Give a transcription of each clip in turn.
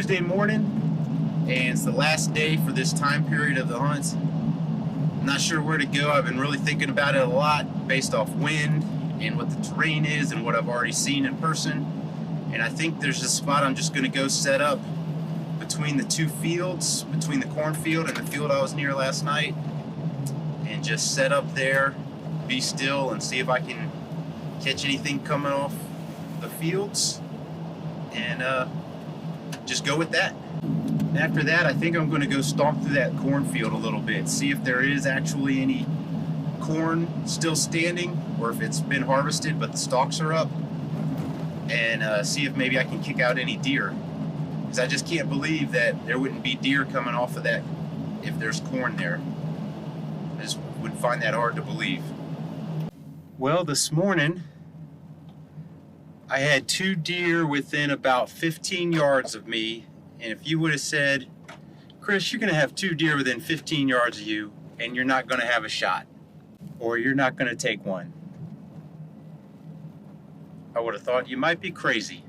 Tuesday morning, and it's the last day for this time period of the hunt. I'm not sure where to go. I've been really thinking about it a lot based off wind and what the terrain is and what I've already seen in person. And I think there's a spot I'm just going to go set up between the two fields, between the cornfield and the field I was near last night, and just set up there, be still, and see if I can catch anything coming off the fields, and just go with that. And after that, I think I'm going to go stomp through that cornfield a little bit, see if there is actually any corn still standing, or if it's been harvested but the stalks are up, and see if maybe I can kick out any deer, because I just can't believe that there wouldn't be deer coming off of that if there's corn there. I just would find that hard to believe. Well, this morning I had 2 deer within about 15 yards of me, and if you would have said, Chris, you're going to have 2 deer within 15 yards of you and you're not going to have a shot, or you're not going to take one, I would have thought you might be crazy.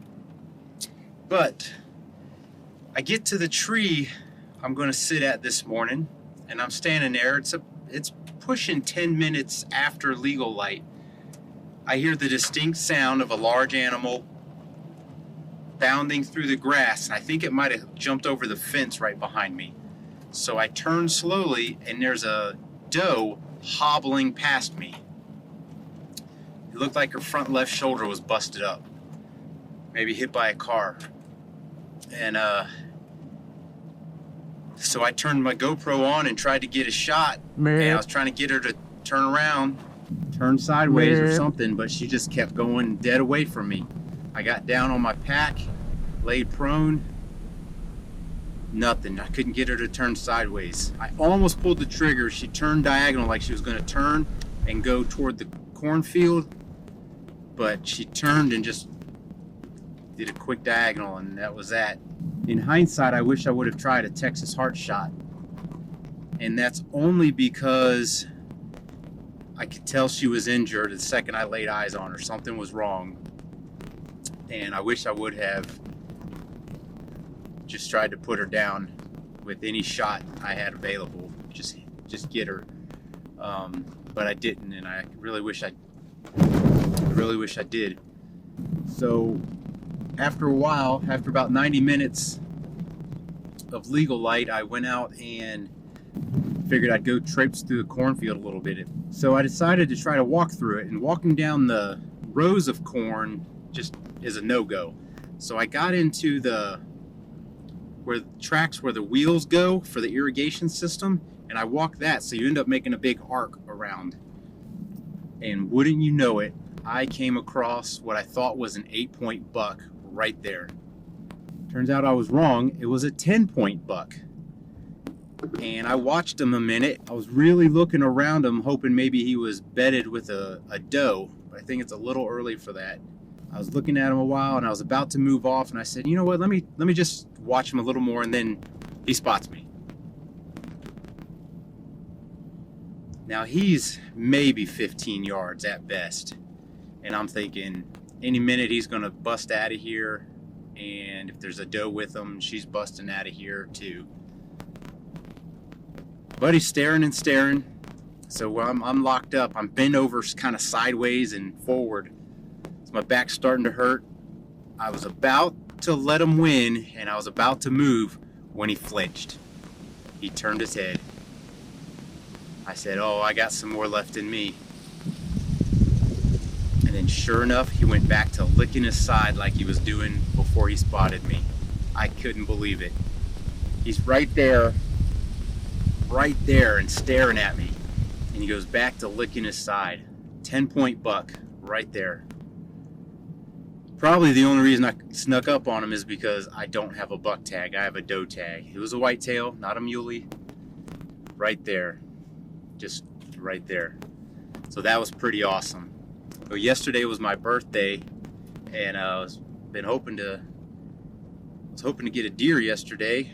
But I get to the tree I'm going to sit at this morning, and I'm standing there. It's pushing 10 minutes after legal light. I hear the distinct sound of a large animal bounding through the grass, and I think it might have jumped over the fence right behind me. So I turn slowly, and there's a doe hobbling past me. It looked like her front left shoulder was busted up, maybe hit by a car. And so I turned my GoPro on and tried to get a shot, and I was trying to get her to turn around, turn sideways or something, but she just kept going dead away from me. I got down on my pack, laid prone, nothing. I couldn't get her to turn sideways. I almost pulled the trigger. She turned diagonal like she was going to turn and go toward the cornfield, but she turned and just did a quick diagonal, and that was that. In hindsight, I wish I would have tried a Texas heart shot, and that's only because I could tell she was injured the second I laid eyes on her. Something was wrong, and I wish I would have just tried to put her down with any shot I had available. Just get her, but I didn't, and I really wish I did. So after a while, after about 90 minutes of legal light, I went out and figured I'd go traipse through the cornfield a little bit. So I decided to try to walk through it, and walking down the rows of corn just is a no-go. So I got into the tracks where the wheels go for the irrigation system, and I walked that, so you end up making a big arc around. And wouldn't you know it, I came across what I thought was an 8-point buck right there. Turns out I was wrong. It was a 10-point buck. And I watched him a minute. I was really looking around him, hoping maybe he was bedded with a doe, but I think it's a little early for that. I was looking at him a while, and I was about to move off, and I said, you know what, let me just watch him a little more, and then he spots me. Now he's maybe 15 yards at best, and I'm thinking any minute he's gonna bust out of here, and if there's a doe with him, she's busting out of here too. But he's staring and staring, so I'm locked up. I'm bent over kind of sideways and forward. So my back's starting to hurt. I was about to let him win, and I was about to move when he flinched. He turned his head. I said, oh, I got some more left in me. And then sure enough, he went back to licking his side like he was doing before he spotted me. I couldn't believe it. He's right there and staring at me. And he goes back to licking his side. 10-point buck right there. Probably the only reason I snuck up on him is because I don't have a buck tag. I have a doe tag. It was a whitetail, not a muley. Right there. Just right there. So that was pretty awesome. So yesterday was my birthday, and I was hoping to get a deer yesterday.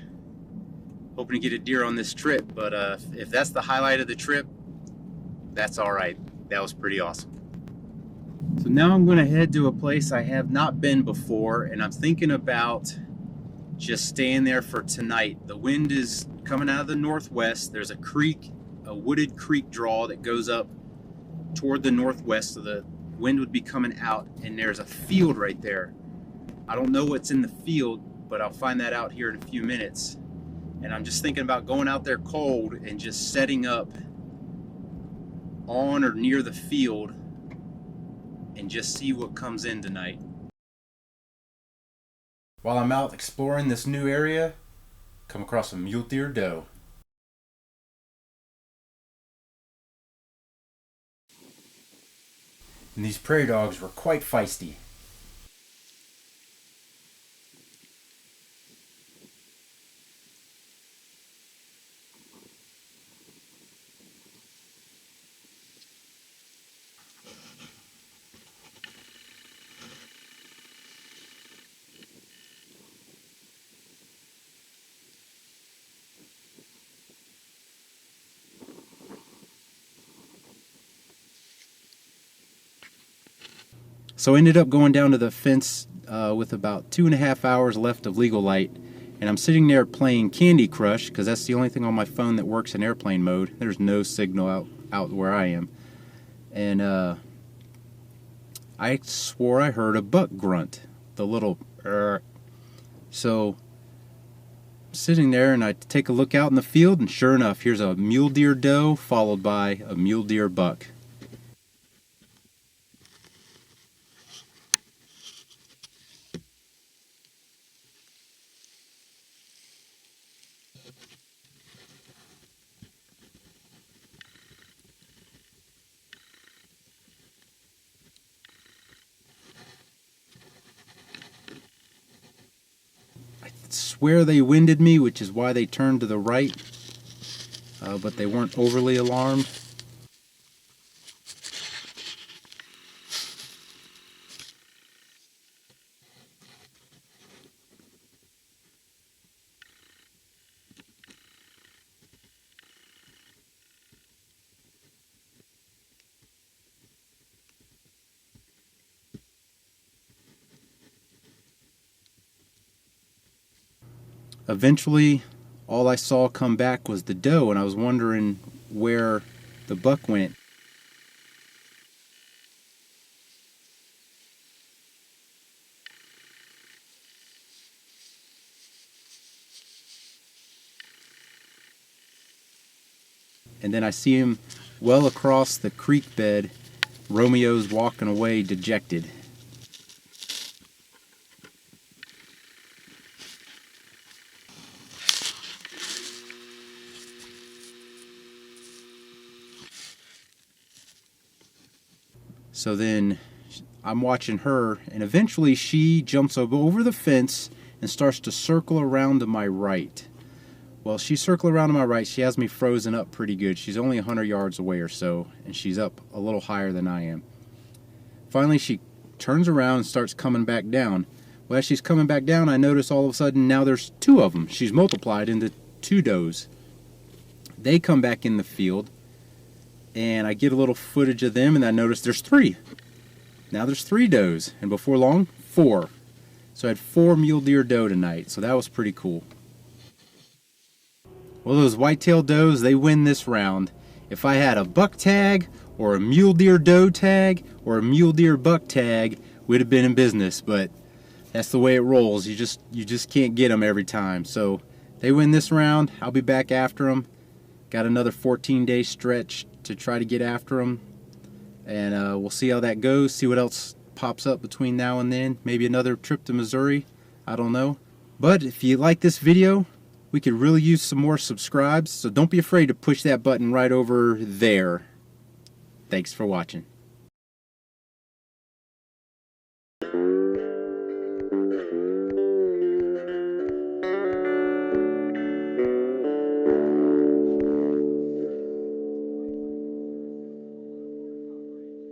Hoping to get a deer on this trip, but if that's the highlight of the trip, that's all right. That was pretty awesome. So now I'm going to head to a place I have not been before, and I'm thinking about just staying there for tonight. The wind is coming out of the northwest. There's a creek, a wooded creek draw that goes up toward the northwest, so the wind would be coming out, and there's a field right there. I don't know what's in the field, but I'll find that out here in a few minutes. And I'm just thinking about going out there cold and just setting up on or near the field and just see what comes in tonight. While I'm out exploring this new area, come across a mule deer doe. And these prairie dogs were quite feisty. So I ended up going down to the fence with about 2.5 hours left of legal light, and I'm sitting there playing Candy Crush because that's the only thing on my phone that works in airplane mode. There's no signal out where I am, and I swore I heard a buck grunt, the little So I'm sitting there and I take a look out in the field, and sure enough, here's a mule deer doe followed by a mule deer buck. I swear they winded me, which is why they turned to the right, but they weren't overly alarmed. Eventually, all I saw come back was the doe, and I was wondering where the buck went. And then I see him well across the creek bed. Romeo's walking away dejected. So then I'm watching her, and eventually she jumps over the fence and starts to circle around to my right. Well, she circled around to my right. She has me frozen up pretty good. She's only 100 yards away or so, and she's up a little higher than I am. Finally, she turns around and starts coming back down. Well, as she's coming back down, I notice all of a sudden now there's two of them. She's multiplied into two does. They come back in the field, and I get a little footage of them, and I notice there's three. Now there's three does, and before long, four. So I had 4 mule deer doe tonight, so that was pretty cool. Well, those whitetail does, they win this round. If I had a buck tag, or a mule deer doe tag, or a mule deer buck tag, we'd have been in business, but that's the way it rolls. You just can't get them every time. So they win this round. I'll be back after them. Got another 14-day stretch to try to get after them, and we'll see how that goes, see what else pops up between now and then. Maybe another trip to Missouri, I don't know. But if you like this video, we could really use some more subscribes, so don't be afraid to push that button right over there. Thanks for watching.